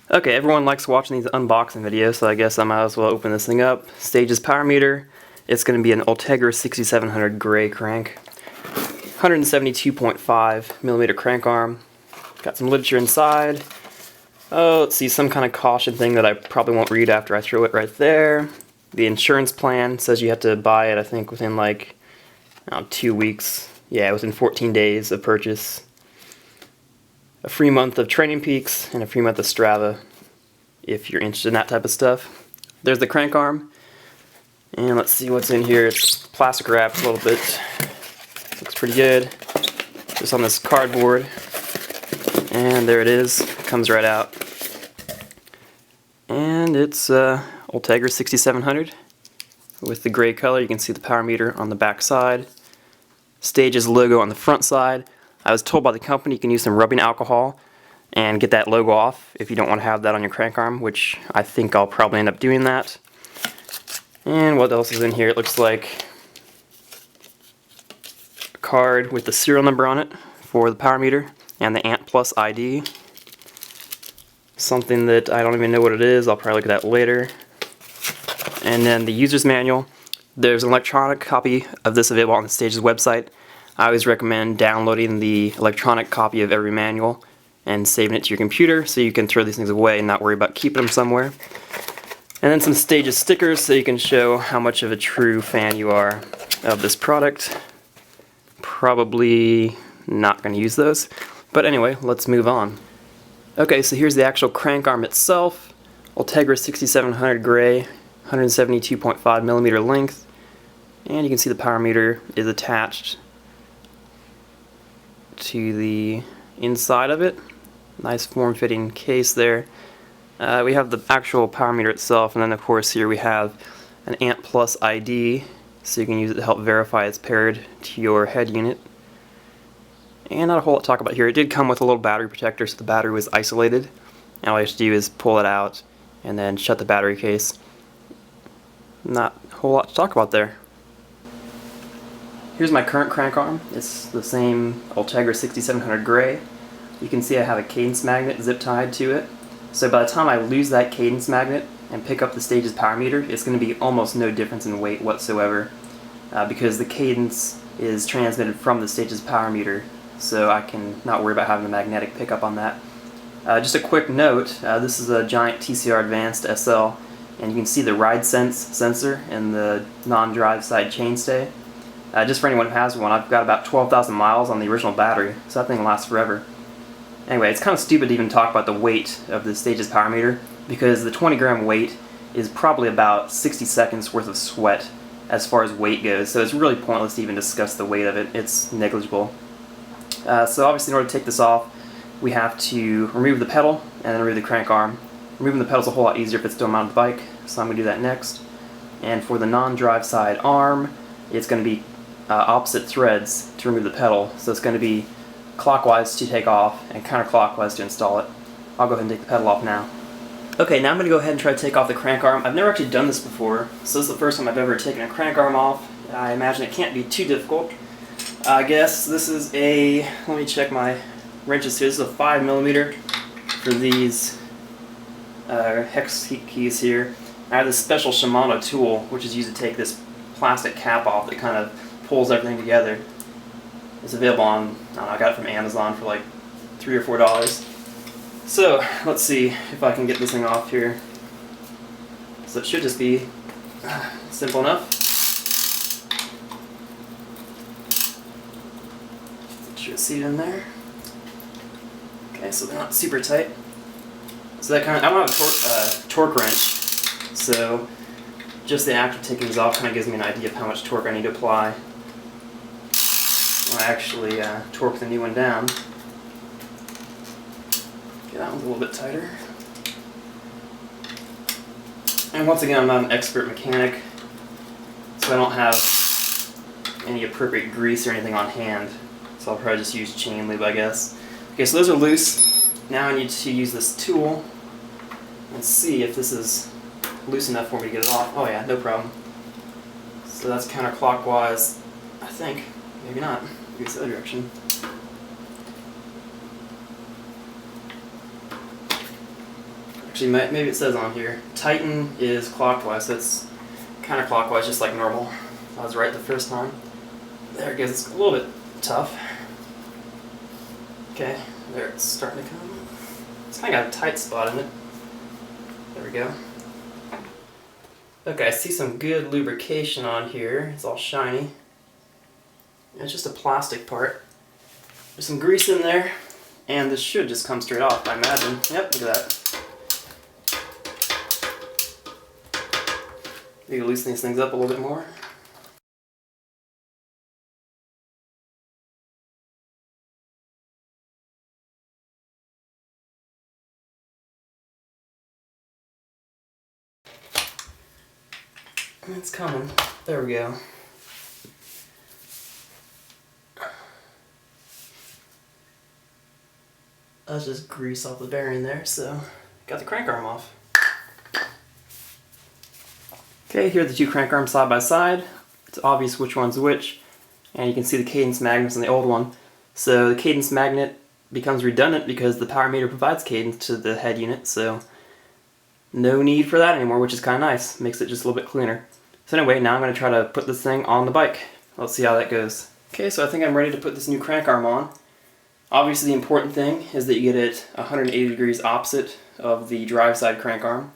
Okay, everyone likes watching these unboxing videos, so I guess I might as well open this thing up. Stages power meter. It's going to be an Ultegra 6700 gray crank. 172.5 millimeter crank arm. Got some literature inside. Oh, let's see, some kind of caution thing that I probably won't read after I throw it right there. The insurance plan says you have to buy it, I think, within like 2 weeks. Yeah, within 14 days of purchase. A free month of Training Peaks and a free month of Strava if you're interested in that type of stuff. There's the crank arm. And let's see what's in here. It's plastic wrapped a little bit. Looks pretty good. Just on this cardboard. And there it is. Comes right out. And it's Ultegra 6700 with the gray color. You can see the power meter on the back side. Stages logo on the front side. I was told by the company you can use some rubbing alcohol and get that logo off if you don't want to have that on your crank arm, which I think I'll probably end up doing that. And what else is in here? It looks like a card with the serial number on it for the power meter and the Ant Plus ID. Something that I don't even know what it is. I'll probably look at that later. And then the user's manual. There's an electronic copy of this available on the Stages website. I always recommend downloading the electronic copy of every manual and saving it to your computer so you can throw these things away and not worry about keeping them somewhere. And then some Stages stickers so you can show how much of a true fan you are of this product. Probably not going to use those. But anyway, let's move on. Okay, so here's the actual crank arm itself. Ultegra 6700 gray, 172.5 millimeter length. And you can see the power meter is attached to the inside of it. Nice form-fitting case there. We have the actual power meter itself, and then of course here we have an Ant Plus ID, so you can use it to help verify it's paired to your head unit. And not a whole lot to talk about here. It did come with a little battery protector, so the battery was isolated. And all you have to do is pull it out and then shut the battery case. Not a whole lot to talk about there. Here's my current crank arm. It's the same Ultegra 6700 gray. You can see I have a cadence magnet zip tied to it. So by the time I lose that cadence magnet and pick up the Stages power meter, it's going to be almost no difference in weight whatsoever because the cadence is transmitted from the Stages power meter, so I can not worry about having a magnetic pickup on that. Just a quick note, this is a giant TCR Advanced SL, and you can see the ride sense sensor and the non-drive side chainstay. Just for anyone who has one, I've got about 12,000 miles on the original battery, so that thing lasts forever. Anyway, it's kind of stupid to even talk about the weight of the Stages power meter, because the 20-gram weight is probably about 60 seconds worth of sweat as far as weight goes, so it's really pointless to even discuss the weight of it. It's negligible. So obviously in order to take this off, we have to remove the pedal and then remove the crank arm. Removing the pedal is a whole lot easier if it's still mounted on the bike, so I'm going to do that next. And for the non-drive side arm, it's going to be opposite threads to remove the pedal, so it's going to be clockwise to take off and counterclockwise to install it. I'll go ahead and take the pedal off now. Okay, now I'm going to go ahead and try to take off the crank arm. I've never actually done this before, so this is the first time I've ever taken a crank arm off. I imagine it can't be too difficult. I guess this is a, let me check my wrenches here, this is a 5mm for these hex keys here. I have this special Shimano tool which is used to take this plastic cap off that kind of pulls everything together. It's available on, I don't know, I got it from Amazon for like $3 or $4. So let's see if I can get this thing off here. So it should just be simple enough. Make sure it's seated in there. Okay, so they're not super tight. So that kind of, I don't have a torque wrench, so just the act of taking these off kind of gives me an idea of how much torque I need to apply. I actually torque the new one down. Okay, that one's a little bit tighter. And once again, I'm not an expert mechanic, so I don't have any appropriate grease or anything on hand, so I'll probably just use chain lube, I guess. Okay, so those are loose. Now I need to use this tool and see if this is loose enough for me to get it off. Oh yeah, no problem. So that's counterclockwise, I think. Maybe not. Maybe it's the other direction. Actually, maybe it says on here, tighten is clockwise, so it's counterclockwise, just like normal. I was right the first time. There it goes, it's a little bit tough. Okay, there it's starting to come. It's kind of got a tight spot in it. There we go. Okay, I see some good lubrication on here. It's all shiny. It's just a plastic part. There's some grease in there, and this should just come straight off, I imagine. Yep, look at that. Maybe loosen these things up a little bit more. It's coming. There we go. That's just grease off the bearing there, so got the crank arm off. Okay, here are the two crank arms side by side. It's obvious which one's which, and you can see the cadence magnets on the old one. So the cadence magnet becomes redundant because the power meter provides cadence to the head unit, so no need for that anymore, which is kind of nice. Makes it just a little bit cleaner. So anyway, now I'm going to try to put this thing on the bike. Let's see how that goes. Okay, so I think I'm ready to put this new crank arm on. Obviously the important thing is that you get it 180 degrees opposite of the drive side crank arm.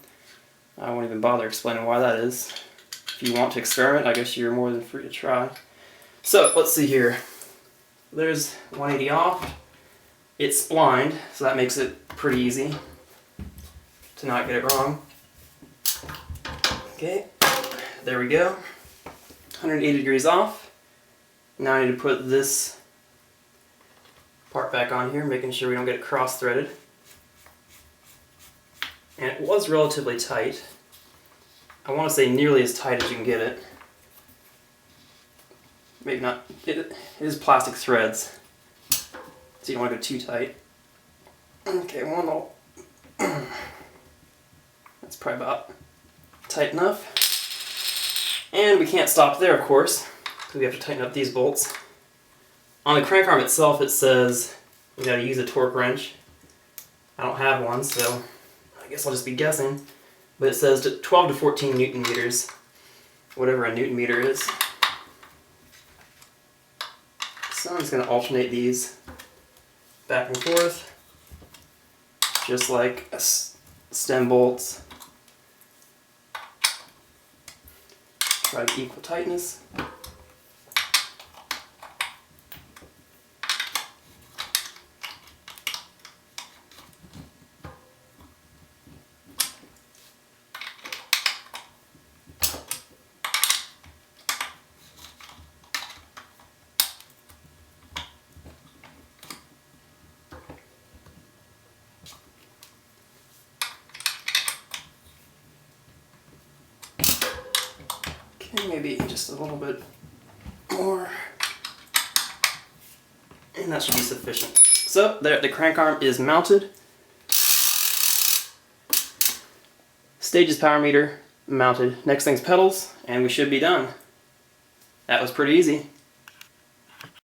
I won't even bother explaining why that is. If you want to experiment, I guess you're more than free to try. So let's see here. There's 180 off. It's splined, so that makes it pretty easy to not get it wrong. Okay, there we go. 180 degrees off. Now I need to put this part back on here, making sure we don't get it cross-threaded. And it was relatively tight. I want to say nearly as tight as you can get it. Maybe not. It is plastic threads, so you don't want to go too tight. Okay, one little. That's probably about tight enough. And we can't stop there, of course, because we have to tighten up these bolts. On the crank arm itself, it says you gotta use a torque wrench. I don't have one, so I guess I'll just be guessing. But it says 12 to 14 Newton meters, whatever a Newton meter is. So I'm just gonna alternate these back and forth, just like stem bolts. Try to equal tightness. Okay, maybe just a little bit more, and that should be sufficient. So there, the crank arm is mounted. Stages power meter mounted. Next thing's pedals, and we should be done. That was pretty easy.